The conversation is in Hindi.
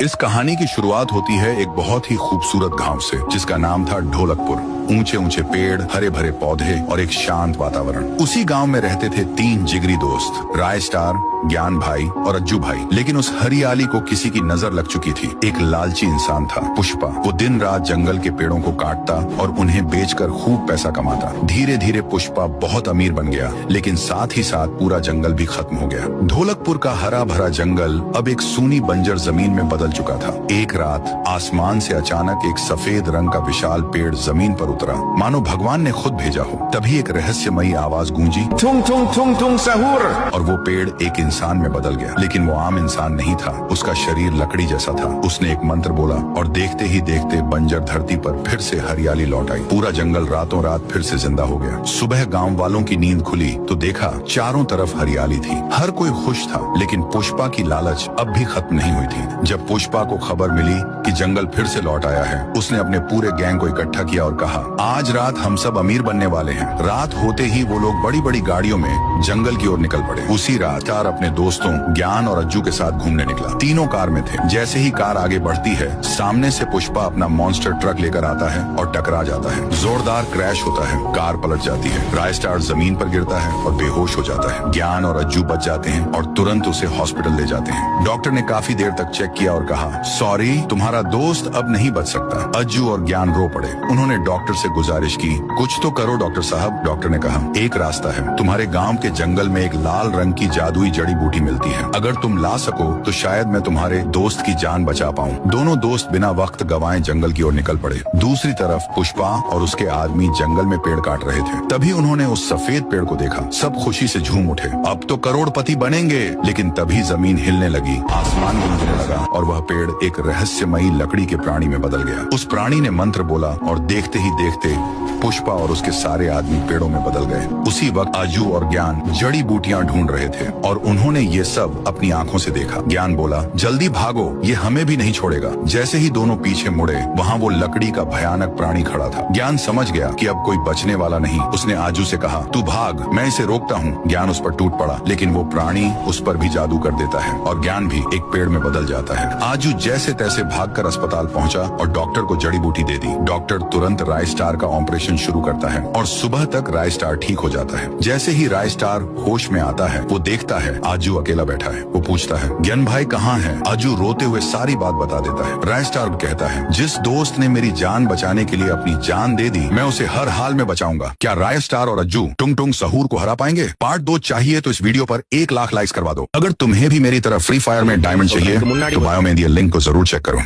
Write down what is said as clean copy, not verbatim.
इस कहानी की शुरुआत होती है एक बहुत ही खूबसूरत गांव से, जिसका नाम था ढोलकपुर। ऊंचे ऊंचे पेड़, हरे भरे पौधे और एक शांत वातावरण। उसी गांव में रहते थे 3 जिगरी दोस्त, राय स्टार, ज्ञान भाई और अज्जू भाई। लेकिन उस हरियाली को किसी की नजर लग चुकी थी। एक लालची इंसान था, पुष्पा। वो दिन रात जंगल के पेड़ों को काटता और उन्हें बेचकर खूब पैसा कमाता। धीरे धीरे पुष्पा बहुत अमीर बन गया, लेकिन साथ ही साथ पूरा जंगल भी खत्म हो गया। ढोलकपुर का हरा भरा जंगल अब एक सूनी बंजर जमीन में बदल चुका था। एक रात आसमान से अचानक एक सफेद रंग का विशाल पेड़ जमीन पर उतरा, मानो भगवान ने खुद भेजा हो। तभी एक रहस्यमयी आवाज गूंजी, थुंग थुंग थुंग थुंग सहूर। और वो पेड़ एक इंसान में बदल गया। लेकिन वो आम इंसान नहीं था, उसका शरीर लकड़ी जैसा था। उसने एक मंत्र बोला और देखते ही देखते बंजर धरती पर फिर से हरियाली लौट आई। पूरा जंगल रातों रात फिर से जिंदा हो गया। सुबह गांव वालों की नींद खुली तो देखा चारों तरफ हरियाली थी। हर कोई खुश था, लेकिन पुष्पा की लालच अब भी खत्म नहीं हुई थी। जब पुष्पा को खबर मिली कि जंगल फिर से लौट आया है, उसने अपने पूरे गैंग को इकट्ठा किया और कहा, आज रात हम सब अमीर बनने वाले हैं। रात होते ही वो लोग बड़ी बड़ी गाड़ियों में जंगल की ओर निकल पड़े। उसी रात कार अपने दोस्तों ज्ञान और अज्जू के साथ घूमने निकला। तीनों कार में थे। जैसे ही कार आगे बढ़ती है, सामने से पुष्पा अपना मॉन्स्टर ट्रक लेकर आता है और टकरा जाता है। जोरदार क्रैश होता है, कार पलट जाती है। राय स्टार जमीन पर गिरता है और बेहोश हो जाता है। ज्ञान और अज्जू बच जाते हैं और तुरंत उसे हॉस्पिटल ले जाते हैं। डॉक्टर ने काफी देर तक चेक किया और कहा, सॉरी, तुम्हारा दोस्त अब नहीं बच सकता। अज्जू और ज्ञान रो पड़े। उन्होंने डॉक्टर से गुजारिश की, कुछ तो करो डॉक्टर साहब। डॉक्टर ने कहा, एक रास्ता है, तुम्हारे गांव के जंगल में एक लाल रंग की जादुई जड़ी बूटी मिलती है। अगर तुम ला सको तो शायद मैं तुम्हारे दोस्त की जान बचा पाऊं। दोनों दोस्त बिना वक्त गवाए जंगल की ओर निकल पड़े। दूसरी तरफ पुष्पा और उसके आदमी जंगल में पेड़ काट रहे थे। तभी उन्होंने उस सफेद पेड़ को देखा। सब खुशी से झूम उठे, अब तो करोड़पति बनेंगे। लेकिन तभी जमीन हिलने लगी, आसमान गूंजने लगा और वह पेड़ एक रहस्यमयी लकड़ी के प्राणी में बदल गया। उस प्राणी ने मंत्र बोला और देखते ही देखते पुष्पा और उसके सारे आदमी पेड़ों में बदल गए। उसी वक्त अज्जू और ज्ञान जड़ी बूटियां ढूंढ रहे थे और उन्होंने ये सब अपनी आंखों से देखा। ज्ञान बोला, जल्दी भागो, ये हमें भी नहीं छोड़ेगा। जैसे ही दोनों पीछे मुड़े, वहाँ वो लकड़ी का भयानक प्राणी खड़ा था। ज्ञान समझ गया कि अब कोई बचने वाला नहीं। उसने आजू से कहा, तू भाग, मैं इसे रोकता हूँ। ज्ञान उस पर टूट पड़ा, लेकिन वो प्राणी उस पर भी जादू कर देता है और ज्ञान भी एक पेड़ में बदल जाता है। आजू जैसे तैसे भागकर अस्पताल पहुंचा और डॉक्टर को जड़ी बूटी दे दी। डॉक्टर तुरंत राय स्टार का ऑपरेशन शुरू करता है और सुबह तक राय स्टार ठीक हो जाता है। जैसे ही राय स्टार होश में आता है, वो देखता है आजू अकेला बैठा है। वो पूछता है, ज्ञान भाई कहाँ है? आजू रोते हुए सारी बात बता देता है। राय स्टार कहता है, जिस दोस्त ने मेरी जान बचाने के लिए अपनी जान दे दी, मैं उसे हर हाल में बचाऊंगा। क्या राय स्टार और अज्जू टुंग टुंग सहूर को हरा पाएंगे? पार्ट 2 चाहिए तो इस वीडियो पर 1 लाख लाइक्स करवा दो। अगर तुम्हें भी मेरी तरह फ्री फायर में डायमंड चाहिए तो बायो में दिए लिंक को जरूर चेक करो।